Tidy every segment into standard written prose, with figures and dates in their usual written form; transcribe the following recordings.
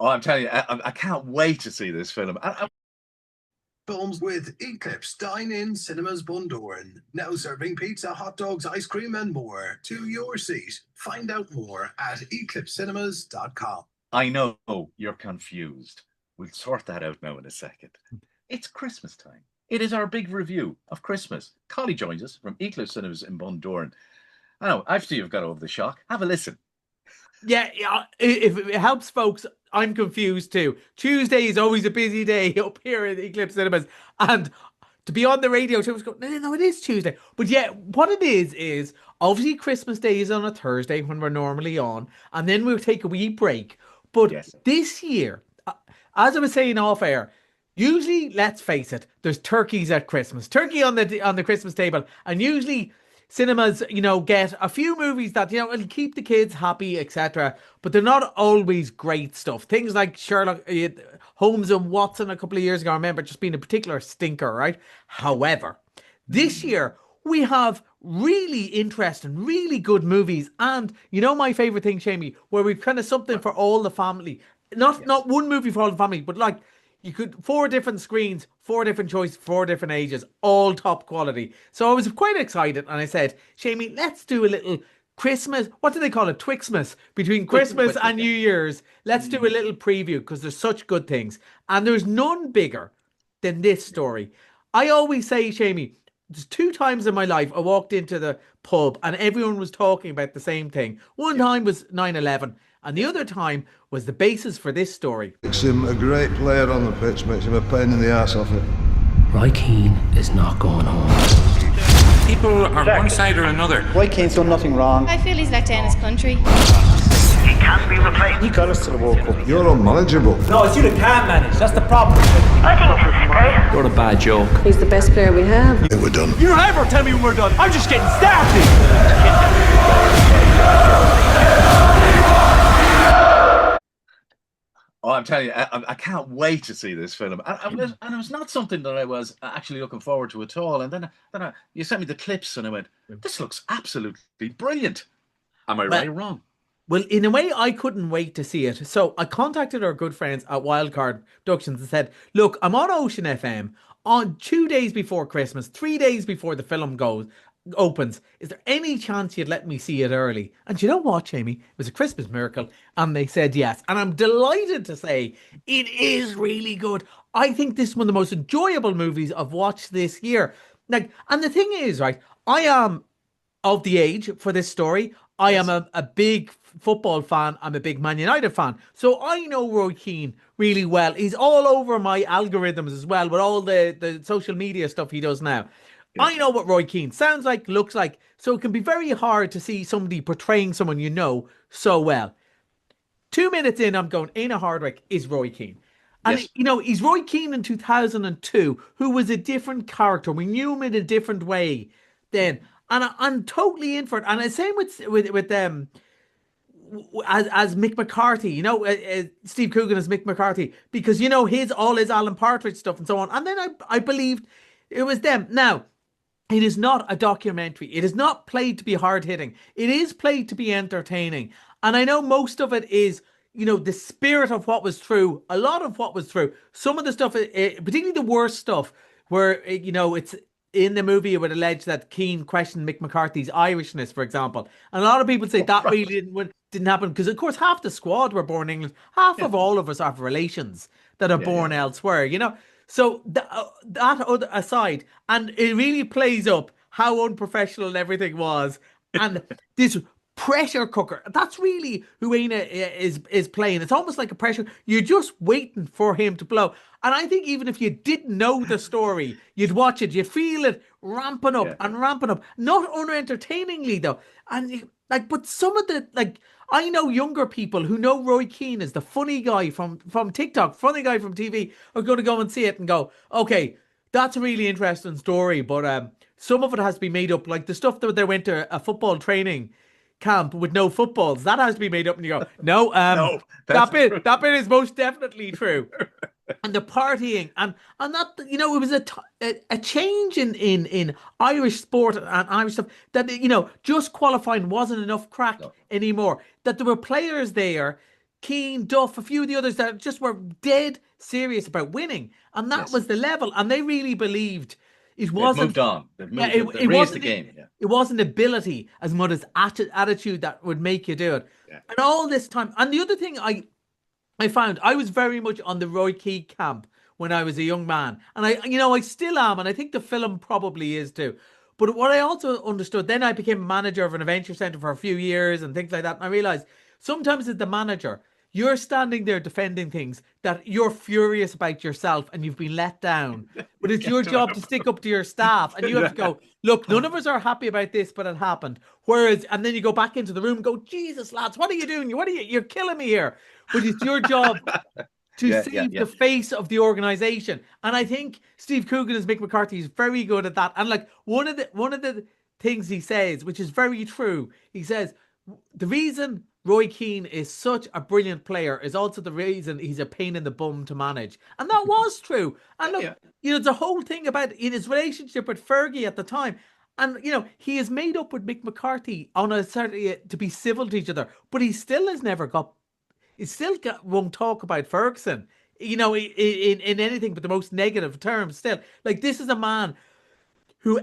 Oh, I'm telling you, I can't wait to see this film. Films with Eclipse Dine-In Cinemas Bundoran. Now serving pizza, hot dogs, ice cream, and more to your seat. Find out more at eclipsecinemas.com. I know you're confused. We'll sort that out now in a second. It's Christmas time. It is our big review of Christmas. Collie joins us from Eclipse Cinemas in Bundoran. I know, after you've got over the shock, have a listen. Yeah, if it helps folks, I'm confused too. Tuesday is always a busy day up here at Eclipse Cinemas. And to be on the radio, I was going, no, it is Tuesday. But yeah, what it is obviously Christmas Day is on a Thursday when we're normally on. And then we'll take a wee break. But Yes. this year, as I was saying off air, usually, let's face it, there's turkeys at Christmas. Turkey on the Christmas table. And usually cinemas, get a few movies that, will keep the kids happy, etc. But they're not always great stuff. Things like Sherlock Holmes and Watson a couple of years ago, I remember just being a particular stinker, right? However, this year we have really interesting, really good movies. And my favorite thing, Shamey, where we've kind of something for all the family. Not one movie for all the family, but like you could 4 different screens, 4 different choices, 4 different ages, all top quality. So I was quite excited, and I said, Shamey, let's do a little Christmas. What do they call it? Twixmas between Christmas and New Year's. Let's do a little preview because there's such good things, and there's none bigger than this story. I always say, Shamey, there's 2 times in my life I walked into the pub and everyone was talking about the same thing. One time was 9/11. And the other time was the basis for this story. Makes him a great player on the pitch, makes him a pain in the arse off it. Roy Keane is not going home. People are one side or another. Roy Keane's done nothing wrong. I feel he's let down his country. He can't be replaced. He got us to the World Cup. You're unmanageable. No, it's you that can't manage. That's the problem. I think this is great. You're a bad joke. He's the best player we have. Yeah, we're done. You don't ever tell me when we're done. I'm just getting started. Oh, I'm telling you, I can't wait to see this film. And it was not something that I was actually looking forward to at all. And then you sent me the clips and I went, this looks absolutely brilliant. Am I right or wrong? Well, in a way, I couldn't wait to see it. So I contacted our good friends at Wildcard Productions and said, look, I'm on Ocean FM on 2 days before Christmas, 3 days before the film opens. Is there any chance you'd let me see it early? And you know what, Jamie? It was a Christmas miracle. And they said yes. And I'm delighted to say it is really good. I think this is one of the most enjoyable movies I've watched this year. And the thing is, right, I am of the age for this story. I am a big football fan. I'm a big Man United fan. So I know Roy Keane really well. He's all over my algorithms as well with all the social media stuff he does now. Yeah. I know what Roy Keane sounds like, looks like. So it can be very hard to see somebody portraying someone you know so well. 2 minutes in, I'm going, Éanna Hardwicke is Roy Keane. And, yes. He's Roy Keane in 2002, who was a different character. We knew him in a different way then. And I'm totally in for it. And the same with them as Mick McCarthy, Steve Coogan as Mick McCarthy, because, all his Alan Partridge stuff and so on. And then I believed it was them. Now, it is not a documentary. It is not played to be hard-hitting. It is played to be entertaining. And I know most of it is, the spirit of what was true. A lot of what was true. Some of the stuff, particularly the worst stuff, where, it's in the movie, it would allege that Keane questioned Mick McCarthy's Irishness, for example. And a lot of people say that really didn't happen because, of course, half the squad were born in England. Half of all of us have relations that are born elsewhere, So that other aside, and it really plays up how unprofessional everything was. And this pressure cooker, that's really who Éanna is playing. It's almost like a pressure. You're just waiting for him to blow. And I think even if you didn't know the story, you'd watch it, you'd feel it ramping up and ramping up. Not unentertainingly though. And but some of the, I know younger people who know Roy Keane as the funny guy from TikTok, funny guy from TV, are going to go and see it and go, okay, that's a really interesting story, but some of it has to be made up. Like the stuff that they went to a football training camp with no footballs, that has to be made up, and you go, no, that bit is most definitely true. And the partying and that, it was a change in Irish sport and Irish stuff that, just qualifying wasn't enough crack anymore. That there were players there Keane, Duff, a few of the others that just were dead serious about winning. And that was the level. And they really believed it wasn't. They've moved on. They've moved. Yeah, They raised the game. Yeah. It wasn't ability as much as attitude that would make you do it. Yeah. And all this time. And the other thing I found, I was very much on the Roy Keane camp when I was a young man. And I still am. And I think the film probably is too. But what I also understood, then I became a manager of an adventure centre for a few years and things like that. And I realised sometimes as the manager, you're standing there defending things that you're furious about yourself and you've been let down. But it's your job to stick up to your staff. And you have to go, look, none of us are happy about this, but it happened. Whereas, and then you go back into the room and go, Jesus, lads, what are you doing? You're killing me here. But it's your job to save the face of the organization. And I think Steve Coogan as Mick McCarthy is very good at that. And like one of the things he says, which is very true, he says, the reason Roy Keane is such a brilliant player is also the reason he's a pain in the bum to manage. And that was true. And look, the whole thing about in his relationship with Fergie at the time. And, he has made up with Mick McCarthy on a certain to be civil to each other, but he still has never got, won't talk about Ferguson, in anything but the most negative terms still. Like, this is a man who,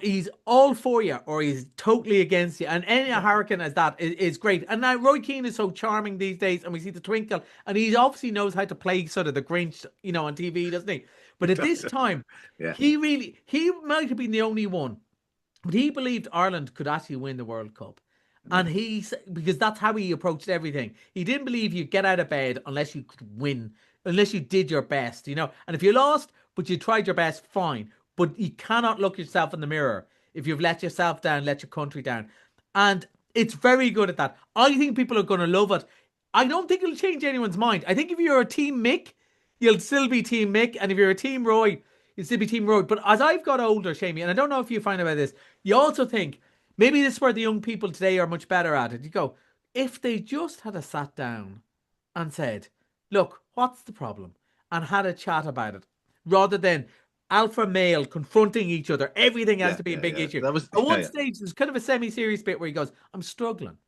he's all for you or he's totally against you. And any hurricane as that is great. And now Roy Keane is so charming these days and we see the twinkle and he obviously knows how to play sort of the Grinch, on TV, doesn't he? But at this time, he might have been the only one, but he believed Ireland could actually win the World Cup. And because that's how he approached everything. He didn't believe you'd get out of bed unless you could win, unless you did your best, And if you lost, but you tried your best, fine. But you cannot look yourself in the mirror if you've let yourself down, let your country down. And it's very good at that. I think people are going to love it. I don't think it'll change anyone's mind. I think if you're a Team Mick, you'll still be Team Mick. And if you're a Team Roy, you'll still be Team Roy. But as I've got older, Seamie, and I don't know if you find about this, you also think, maybe this is where the young people today are much better at it. You go, if they just had a sat down and said, look, what's the problem? And had a chat about it, rather than alpha male confronting each other. Everything has to be a big issue. At one stage, there's kind of a semi-serious bit where he goes, I'm struggling.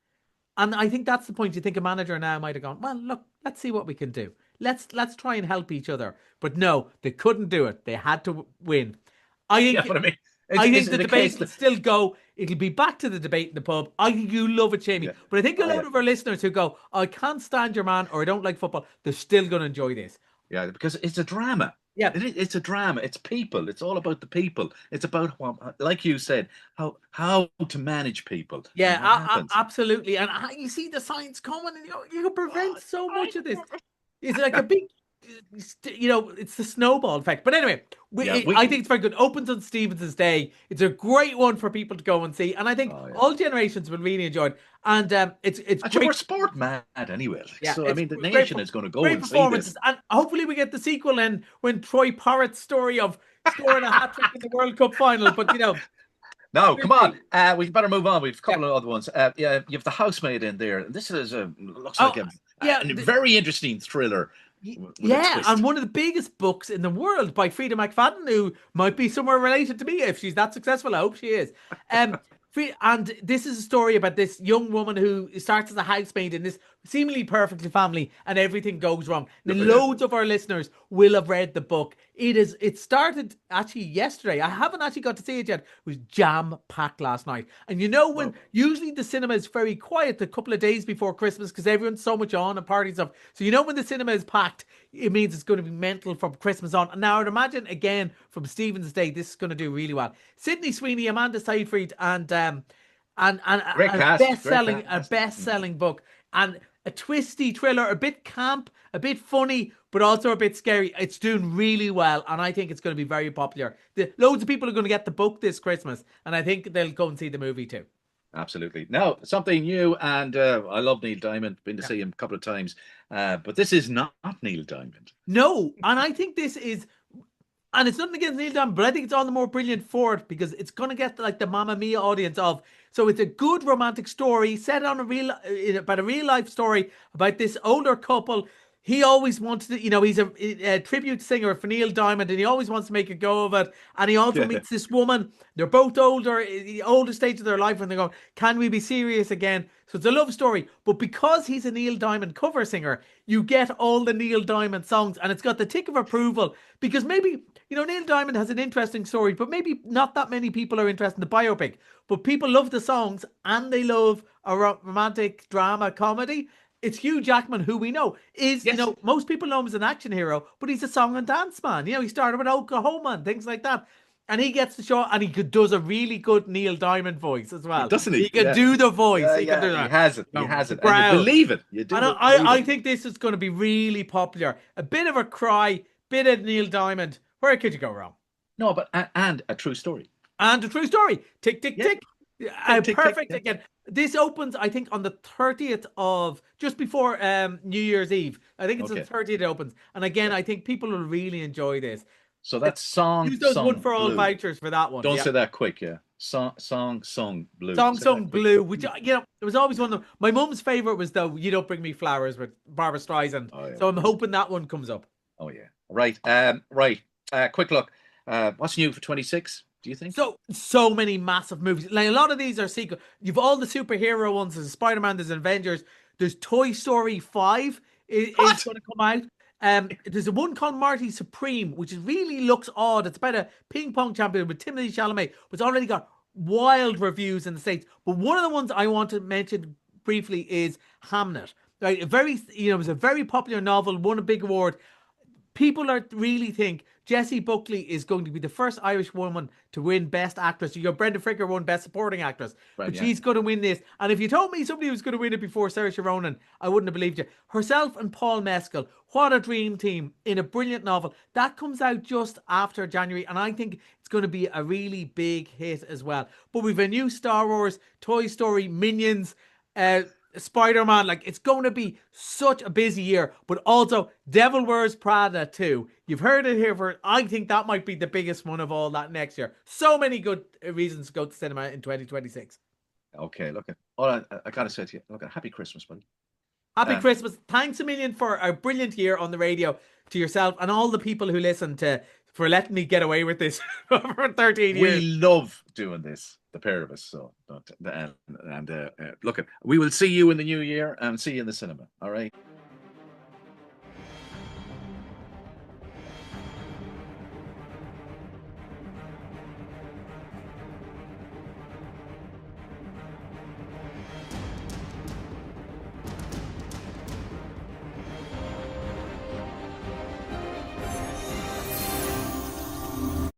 And I think that's the point. You think a manager now might have gone, well, look, let's see what we can do. Let's try and help each other. But no, they couldn't do it. They had to win. I think the debate will still go. It'll be back to the debate in the pub. You love it, Seamie. But I think a lot of our listeners who go, I can't stand your man or I don't like football, they're still going to enjoy this. Yeah, because it's a drama. Yeah, it's a drama. It's people. It's all about the people. It's about what, like you said, how to manage people. Yeah, absolutely. And you see the signs coming, and you can prevent so much of this. It's like a big, it's the snowball effect. But anyway, I think it's very good. Opens on Stevenson's Day. It's a great one for people to go and see, and I think all generations will really enjoy it. And it's great. We're sport mad anyway. So I mean, the nation is going to go and see this. And hopefully we get the sequel and when Troy Porritt's story of scoring a hat trick in the World Cup final. But no, come on. We better move on. We've a couple of other ones. You have the Housemaid in there. This is looks like a very interesting thriller. And one of the biggest books in the world by Frida McFadden, who might be somewhere related to me if she's that successful. I hope she is. And this is a story about this young woman who starts as a housemaid in this seemingly perfect family and everything goes wrong. Now, loads of our listeners will have read the book. It started actually yesterday. I haven't actually got to see it yet. It was jam-packed last night. And when usually the cinema is very quiet the couple of days before Christmas because everyone's so much on and parties stuff. So when the cinema is packed, it means it's going to be mental from Christmas on. And now I'd imagine, again, from Stephen's Day, this is going to do really well. Sydney Sweeney, Amanda Seyfried, and a best-selling book. And a twisty thriller, a bit camp, a bit funny, but also a bit scary. It's doing really well, and I think it's going to be very popular. Loads of people are going to get the book this Christmas, and I think they'll go and see the movie too. Absolutely. Now, something new, and I love Neil Diamond. Been to see him a couple of times, but this is not Neil Diamond. No, and I think this is... And it's nothing against Neil Diamond, but I think it's all the more brilliant for it because it's going to get like the Mamma Mia audience of. So it's a good romantic story set on about a real life story about this older couple. he always wanted to, he's a tribute singer for Neil Diamond, and he always wants to make a go of it. And he also meets this woman. They're both older, the older stage of their life, and they go, can we be serious again? So it's a love story. But because he's a Neil Diamond cover singer, you get all the Neil Diamond songs, and it's got the tick of approval. Because maybe, Neil Diamond has an interesting story, but maybe not that many people are interested in the biopic. But people love the songs, and they love a romantic drama comedy. It's Hugh Jackman, who we know is, most people know him as an action hero, but he's a song and dance man. He started with Oklahoma and things like that. And he gets the show, and he does a really good Neil Diamond voice as well. Doesn't he? He can do the voice. He can do that. He has it. He has it. And Proud. you believe it. You do. And I think this is going to be really popular. A bit of a cry, bit of Neil Diamond. Where could you go wrong? No, but and a true story. And a true story. Tick, tick, tick. Tick, Perfect tick. again. This opens, I think, on the 30th of, just before New Year's Eve. I think it's the 30th it opens. And again, I think people will really enjoy this. So that's song. Use those sung, one for all blue. vouchers for that one. Don't say that quick, yeah. Song sung blue. Song Say sung that quick. blue, which it was always one of them. My mum's favorite was though "You Don't Bring Me Flowers" with Barbara Streisand. Oh, yeah. So I'm hoping that one comes up. Oh yeah. Right. Quick look. What's new for 26? Do you think? So many massive movies. Like a lot of these are sequel. You've all the superhero ones. There's Spider-Man. There's Avengers. There's Toy Story 5 is going to come out. There's a one called Marty Supreme, which really looks odd. It's about a ping pong champion with Timothée Chalamet, but it's already got wild reviews in the States. But one of the ones I want to mention briefly is Hamnet. Right, it was a very popular novel, won a big award. People really think Jessie Buckley is going to be the first Irish woman to win Best Actress. Brenda Fricker won Best Supporting Actress, but she's going to win this. And if you told me somebody was going to win it before Saoirse Ronan, I wouldn't have believed you. Herself and Paul Mescal, what a dream team in a brilliant novel. That comes out just after January, and I think it's going to be a really big hit as well. But we've a new Star Wars, Toy Story, Minions, Spider-Man. Like, it's going to be such a busy year, but also Devil Wears Prada 2. You've heard it here first. I think that might be the biggest one of all that next year. So many good reasons to go to cinema in 2026. Okay, look at all I gotta say to you. Look at happy Christmas, buddy. Happy Christmas. Thanks a million for a brilliant year on the radio, to yourself and all the people who listen for letting me get away with this for 13 years. We love doing this, the pair of us. So, look, we will see you in the new year and see you in the cinema. All right.